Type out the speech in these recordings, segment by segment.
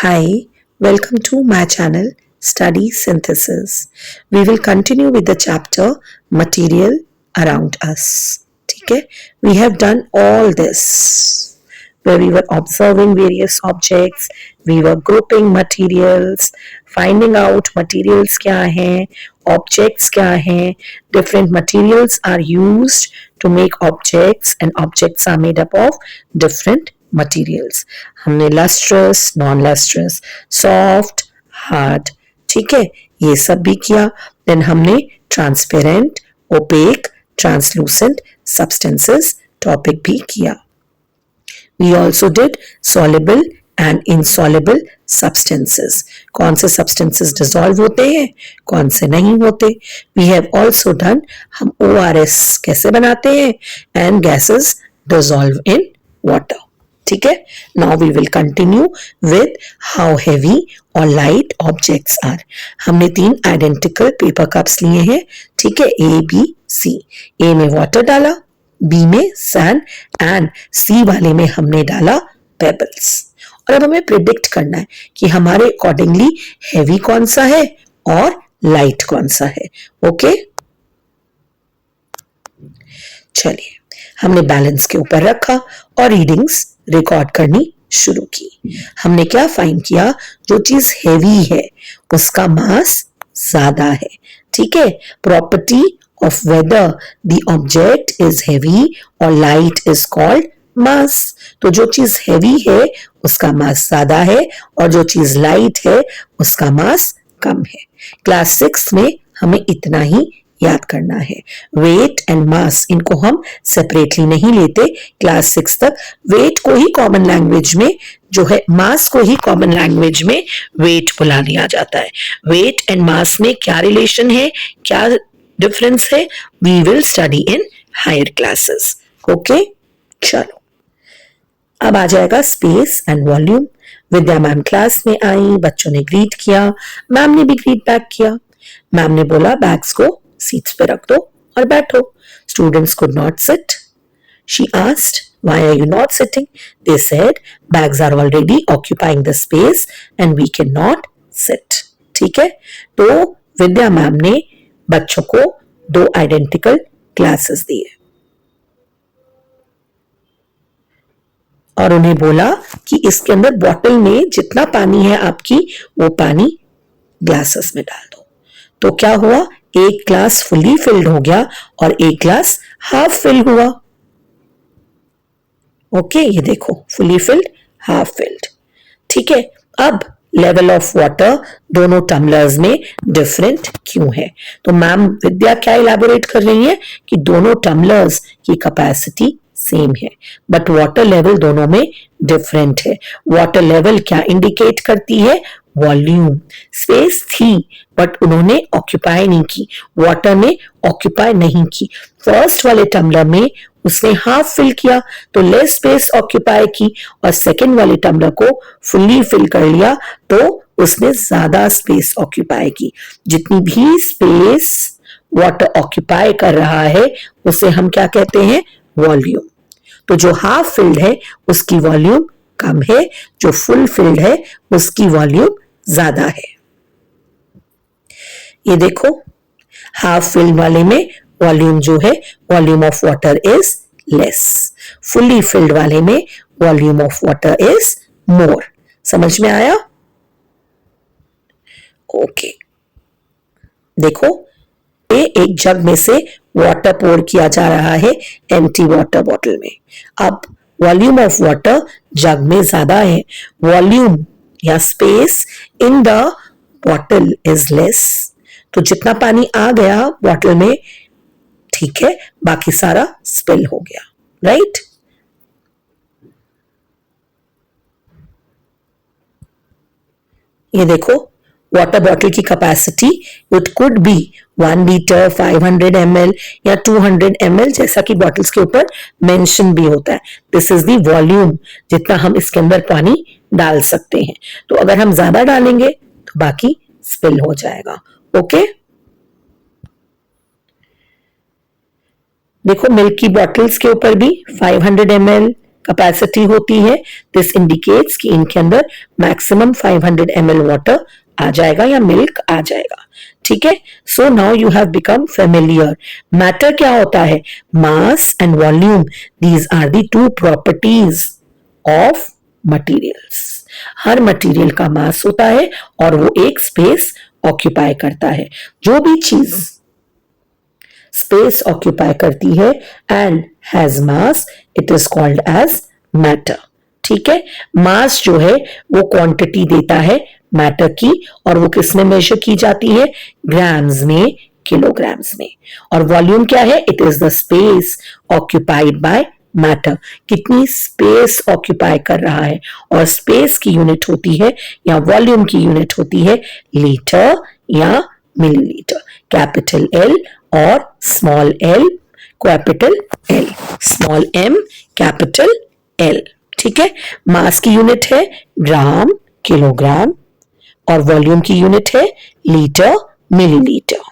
Hi, welcome to my channel Study Synthesis. We will continue with the chapter Material Around Us. ठीक है? We have done all this where we were observing various objects, we were grouping materials, finding out materials क्या हैं, objects क्या हैं, different materials are used to make objects and objects are made up of different materials. हमने lustrous, non-lustrous, soft, hard, ठीक है, ये सब भी किया. Then हमने transparent, opaque, translucent substances topic भी किया. We also did soluble and insoluble substances. कौन से substances dissolve होते हैं, कौन से नहीं होते. We have also done हम ORS कैसे बनाते हैं and gases dissolve in water. ठीक है. Now we will continue with how heavy or light objects are. हमने 3 identical paper cups लिए हैं. ठीक है, A, B, C. A में water डाला, B में sand and C वाले में हमने डाला pebbles. और अब हमें प्रिडिक्ट करना है कि हमारे अकॉर्डिंगली हेवी कौन सा है और लाइट कौन सा है. ओके, चलिए हमने बैलेंस के ऊपर रखा और रीडिंग्स रिकॉर्ड करनी शुरू की. हमने क्या फाइंड किया, जो चीज हेवी है उसका मास ज्यादा है. ठीक है, property of whether the object is heavy or light is called mass. तो जो चीज हेवी है उसका मास ज्यादा है और जो चीज लाइट है उसका मास कम है. क्लास 6 में हमें इतना ही याद करना है. वेट एंड मास इनको हम सेपरेटली नहीं लेते. क्लास 6 तक वेट को ही कॉमन लैंग्वेज में जो है, मास को ही कॉमन लैंग्वेज में वेट बुला लिया जाता है. वेट एंड मास में क्या रिलेशन है, क्या डिफरेंस है, we will study in higher classes. Okay, चलो अब आ जाएगा space and volume. Vidya ma'am class में आई, बच्चों ने ग्रीट किया, मैम ने भी ग्रीट बैक किया. मैम ने बोला बैग्स को सीट्स पे रख दो और बैठो. Students could not sit. She asked why are you not sitting? They said bags are already occupying the space and we cannot sit. ठीक है, तो विद्या मैम ने बच्चों को 2 आइडेंटिकल क्लासेस दिए और उन्हें बोला कि इसके अंदर बॉटल में जितना पानी है आपकी वो पानी ग्लासेस में डाल दो. तो क्या हुआ, एक ग्लास फुली फिल्ड हो गया और एक ग्लास हाफ फिल हुआ. ओके, ये देखो फुली फिल्ड, हाफ फिल्ड. ठीक है, अब लेवल ऑफ वाटर दोनों टम्बलर्स में डिफरेंट क्यों है. तो मैम विद्या क्या इलैबोरेट कर रही है कि दोनों टम्बलर्स की कैपेसिटी सेम है बट वाटर लेवल दोनों में डिफरेंट है. वाटर लेवल क्या इंडिकेट करती है, वॉल्यूम. स्पेस थी बट उन्होंने ऑक्यूपाई नहीं की, वाटर ने ऑक्यूपाई नहीं की. फर्स्ट वाले टम्बलर में उसने हाफ फिल किया तो लेस स्पेस ऑक्यूपाई की और सेकंड वाले टम्बलर को फुल्ली फिल कर लिया तो उसने ज्यादा स्पेस ऑक्यूपाई की. जितनी भी स्पेस वाटर ऑक्यूपाई कर रहा है उसे हम क्या कहते हैं, वॉल्यूम. तो जो हाफ फिल्ड है उसकी वॉल्यूम कम है, जो फुल फिल्ड है उसकी वॉल्यूम ज्यादा है. ये देखो हाफ फिल्ड वाले में वॉल्यूम जो है, volume of water is less. Fully filled वाले में volume of water is more. समझ में आया? ओके, देखो ये एक जग में से वाटर पोर किया जा रहा है एम्प्टी वाटर बॉटल में. अब वॉल्यूम ऑफ वाटर जग में ज्यादा है, वॉल्यूम या space in the bottle is less. तो जितना पानी आ गया बॉटल में, ठीक है, बाकी सारा स्पिल हो गया. राइट? ये देखो वाटर बॉटल की capacity it could be 1 litre, 500 ml या 200 ml, जैसा कि बॉटल्स के ऊपर मेंशन भी होता है. दिस इज द वॉल्यूम, जितना हम इसके अंदर पानी डाल सकते हैं. तो अगर हम ज्यादा डालेंगे तो बाकी स्पिल हो जाएगा. ओके, देखो मिल्क की बॉटल्स के ऊपर भी 500 ml, कैपेसिटी होती है, दिस इंडिकेट्स कि इनके अंदर मैक्सिमम 500 ml वाटर आ जाएगा या मिल्क आ जाएगा। ठीक है, so now you have become familiar. Matter क्या होता है? Mass and volume, these are the two properties of materials. हर मटीरियल का मास होता है और वो एक स्पेस ऑक्यूपाई करता है। जो भी चीज स्पेस ऑक्यूपाई करती है and has mass, it is called as matter. ठीक है, मास जो है वो क्वांटिटी देता है मैटर की, और वो किस में मेजर की जाती है? ग्राम्स में, किलोग्राम्स में। और वॉल्यूम क्या है? It is the space occupied by matter. कितनी स्पेस ऑक्यूपाई कर रहा है, और स्पेस की यूनिट होती है या वॉल्यूम की यूनिट होती है लीटर या मिलीलीटर। कैपिटल एल और small L, capital L, small M, capital L. ठीक है, मास की यूनिट है ग्राम, किलोग्राम, और वॉल्यूम की यूनिट है litre, millilitre.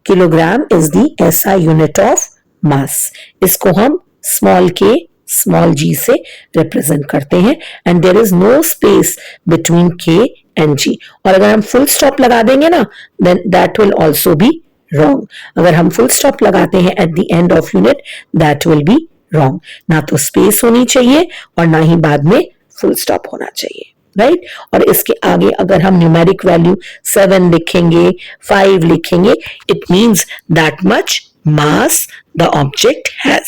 Kilogram is the SI unit of mass. इसको हम स्मॉल के, स्मॉल जी से रिप्रेजेंट करते हैं, and there is no space between K and G. और अगर हम फुल स्टॉप लगा देंगे ना, then that will also be wrong. अगर हम फुल स्टॉप लगाते हैं at the end of unit, that will be wrong. ना तो स्पेस होनी चाहिए और ना ही बाद में फुल स्टॉप होना चाहिए, राइट? और इसके आगे अगर हम न्यूमेरिक वैल्यू 7 लिखेंगे, 5 लिखेंगे, it means that much mass the object has.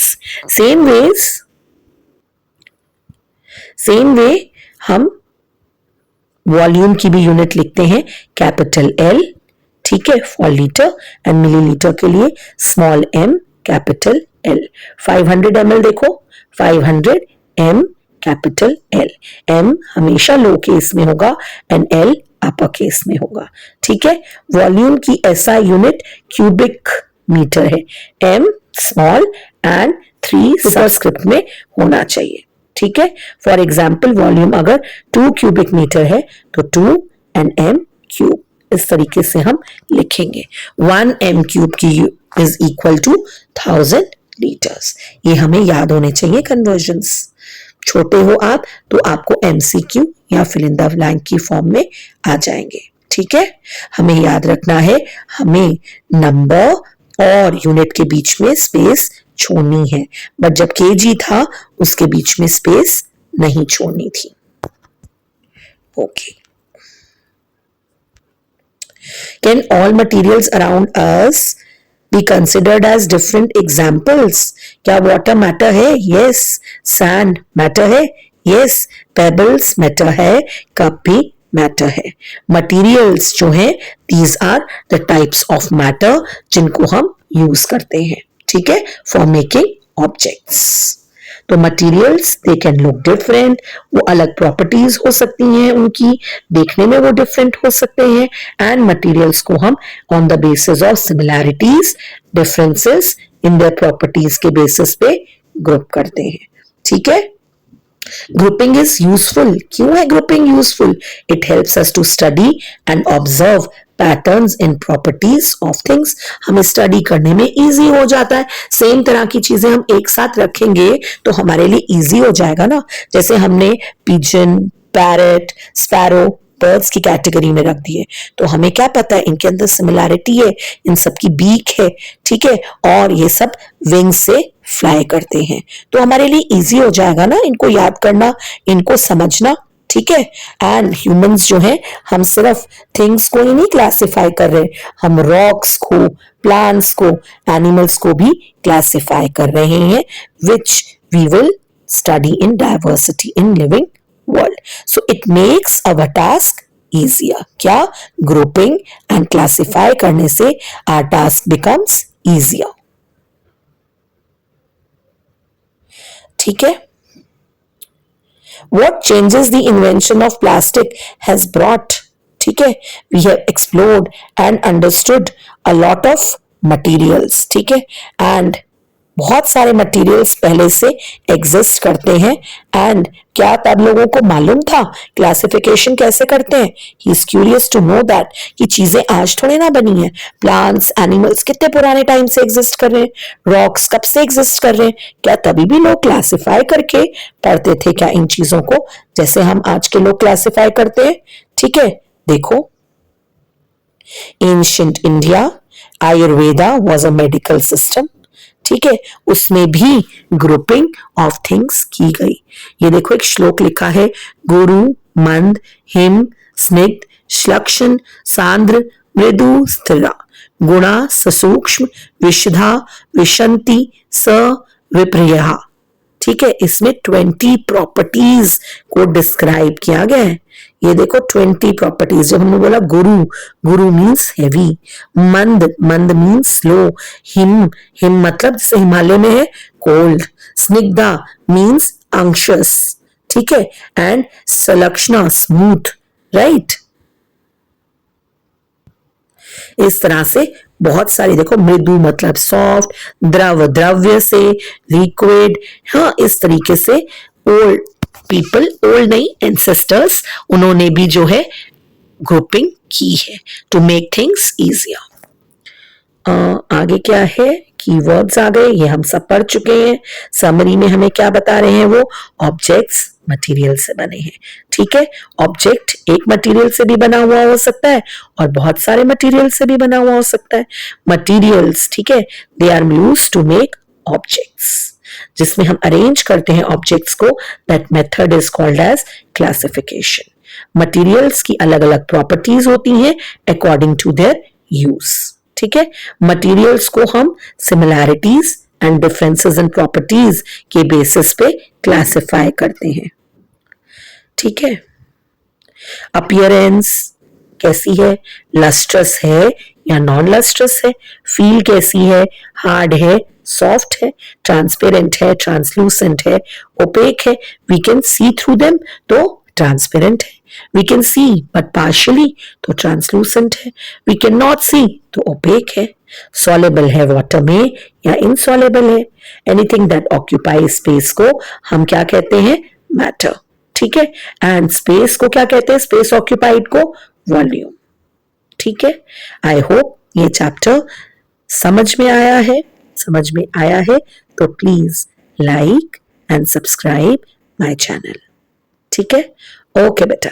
Same way हम वॉल्यूम की भी यूनिट लिखते हैं, कैपिटल एल, ठीक है, फॉर लीटर, एंड मिलीलीटर के लिए small M, capital L. 500 ml देखो, 500 m, कैपिटल एल। एम हमेशा लो केस में होगा एंड एल अपर केस में होगा। ठीक है, वॉल्यूम की एसआई यूनिट क्यूबिक मीटर है। एम स्मॉल एंड 3 सुपरस्क्रिप्ट में होना चाहिए। ठीक है, फॉर एग्जाम्पल वॉल्यूम अगर 2 क्यूबिक मीटर है तो 2 एंड m क्यूब, इस तरीके से हम लिखेंगे। 1 m क्यूब की इज इक्वल टू 1000 लीटर्स। ये हमें याद होने चाहिए कन्वर्जन्स। छोटे हो आप तो आपको MCQ या फिल इन द ब्लैंक की फॉर्म में आ जाएंगे। ठीक है, हमें याद रखना है, हमें नंबर और यूनिट के बीच में स्पेस छोड़नी है, बट जब केजी था उसके बीच में स्पेस नहीं छोड़नी थी। Okay, can all materials around us be considered as different examples? क्या water matter है? Yes. Sand matter है? Yes. Pebbles matter है? Cup भी matter है। Materials जो है, these are the types of matter जिनको हम use करते हैं, ठीक है, for making objects। तो materials they can look different, वो अलग प्रॉपर्टीज हो सकती हैं उनकी, देखने में वो डिफरेंट हो सकते हैं, एंड मटीरियल्स को हम on the basis of similarities, differences in their properties के बेसिस पे ग्रुप करते हैं। ठीक है, ग्रुपिंग इज यूजफुल। क्यों है grouping useful? It helps us to study and observe patterns in properties of things. हमें स्टडी करने में इजी हो जाता है। सेम तरह की चीजें हम एक साथ रखेंगे तो हमारे लिए इजी हो जाएगा ना। जैसे हमने पिजन, पैरेट, स्पैरो, बर्ड्स की कैटेगरी में रख दिए, तो हमें क्या पता है इनके अंदर सिमिलैरिटी है, इन सब की बीक है, ठीक है, और ये सब विंग से फ्लाई करते हैं, तो हमारे लिए इजी हो जाएगा ना इनको याद करना, इनको समझना। ठीक है, एंड ह्यूमंस जो है, हम सिर्फ थिंग्स को ही नहीं क्लासिफाई कर रहे, हम रॉक्स को, प्लांट्स को, एनिमल्स को भी क्लासिफाई कर रहे हैं, which we will study in diversity in living world. So it makes our task easier। क्या? ग्रुपिंग एंड क्लासिफाई करने से आवर टास्क बिकम्स easier। ठीक है, what changes the invention of plastic has brought? ठीक है, we have explored and understood a lot of materials, ठीक है, and बहुत सारे मटेरियल्स पहले से एग्जिस्ट करते हैं एंड क्या तब लोगों को मालूम था क्लासिफिकेशन कैसे करते हैं? He is curious to know that कि चीजें आज थोड़े ना बनी है। प्लांट्स, एनिमल्स कितने पुराने टाइम से एग्जिस्ट कर रहे हैं, रॉक्स कब से एग्जिस्ट कर रहे हैं, क्या तभी भी लोग क्लासिफाई करके पढ़ते थे क्या इन चीजों को, जैसे हम आज के लोग क्लासिफाई करते हैं? ठीक है, देखो, ancient India, Ayurveda was a medical system. ठीक है, उसमें भी ग्रुपिंग ऑफ थिंग्स की गई। ये देखो एक श्लोक लिखा है, गुरु, मंद, हिम, स्निग्ध, श्लक्षण, सांद्र, मृदु, स्थिरा, गुणा, ससूक्ष्म, विशुद्धा, विशंति, स, विप्रिया। ठीक है, इसमें 20 प्रॉपर्टीज को डिस्क्राइब किया गया है। ये देखो 20 प्रॉपर्टीज। जब हमने बोला गुरु, गुरु मीन्स हैवी, मंद, मंद मीन्स स्लो, हिम, हिम मतलब जैसे हिमालय में है कोल्ड, स्निग्धा मीन्स अंशियस, ठीक है, एंड सलक्षणा स्मूथ, राइट। इस तरह से बहुत सारी, देखो मृदु मतलब सॉफ्ट, द्रव द्रव्य से, लिक्विड, हाँ इस तरीके से ओल्ड पीपल, ओल्ड नहीं एंसेस्टर्स, उन्होंने भी जो है ग्रुपिंग की है टू मेक थिंग्स इजियर। आगे क्या है, कीवर्ड्स आ गए, ये हम सब पढ़ चुके हैं। समरी में हमें क्या बता रहे हैं वो, ऑब्जेक्ट्स मटेरियल से बने हैं। ठीक है, ऑब्जेक्ट एक मटेरियल से भी बना हुआ हो सकता है और बहुत सारे मटेरियल से भी बना हुआ हो सकता है। मटेरियल्स, ठीक है, they are used to make objects, जिसमें हम अरेंज करते हैं ऑब्जेक्ट्स को, that method is called as classification. Materials की अलग अलग प्रॉपर्टीज होती हैं अकॉर्डिंग टू देयर यूज। ठीक है, मटेरियल्स को हम similarities and differences in properties के बेसिस पे क्लासिफाई करते हैं। ठीक है, अपीयरेंस कैसी है, लस्ट्रस है या नॉन लस्ट्रस है, फील कैसी है, हार्ड है, सॉफ्ट है, ट्रांसपेरेंट है, ट्रांसलूसेंट है, ओपेक है, we can see through them तो ट्रांसपेरेंट है, we can see but partially तो ट्रांसलूसेंट है, वी कैन नॉट सी तो ओपेक है, सॉलेबल है वाटर में या इनसॉलेबल है, एनीथिंग दैट ऑक्यूपाई स्पेस को हम क्या कहते हैं, मैटर। ठीक है, एंड स्पेस को क्या कहते हैं, स्पेस ऑक्यूपाइड को वॉल्यूम। ठीक है, आई होप ये चैप्टर समझ में आया है। समझ में आया है तो please like and subscribe my channel. ठीक है, ओके बेटा।